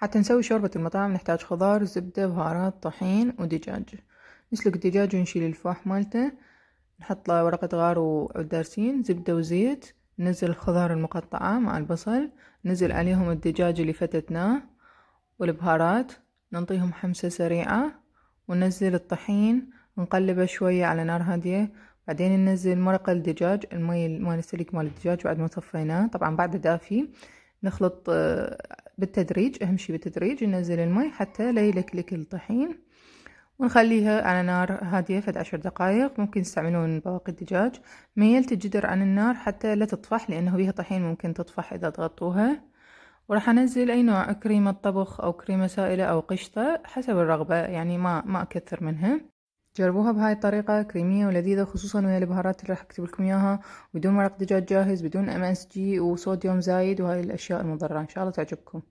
حتى نسوي شوربة المطاعم نحتاج خضار، زبدة، بهارات، طحين ودجاج. نسلق الدجاج ونشيل الفواح مالته، نحط له ورقة غار وعود دارسين، زبدة وزيت، ننزل الخضار المقطعة مع البصل، ننزل عليهم الدجاج اللي فتتناه والبهارات، ننطيهم حمسة سريعة، وننزل الطحين ونقلبه شوية على نار هادية. بعدين ننزل مرق الدجاج، المي مال السلق مال الدجاج بعد ما صفيناه، طبعا بعد دافي. نخلط بالتدريج، أهم شي بالتدريج ننزل المي حتى لا يلكلك الطحين، ونخليها على نار هادية فد 10 دقايق. ممكن تستعملون بواقي الدجاج. ميلت الجدر عن النار حتى لا تطفح، لأنه بيها طحين ممكن تطفح إذا ضغطوها. وراح أنزل أي نوع كريمة طبخ أو كريمة سائلة أو قشطة حسب الرغبة، يعني ما أكثر منها. جربوها بهاي الطريقة، كريمية ولذيذة، خصوصا ويا البهارات اللي راح أكتب لكم إياها، بدون مرق دجاج جاهز، بدون MSG وصوديوم زايد وهاي الأشياء المضرة. إن شاء الله تعجبكم.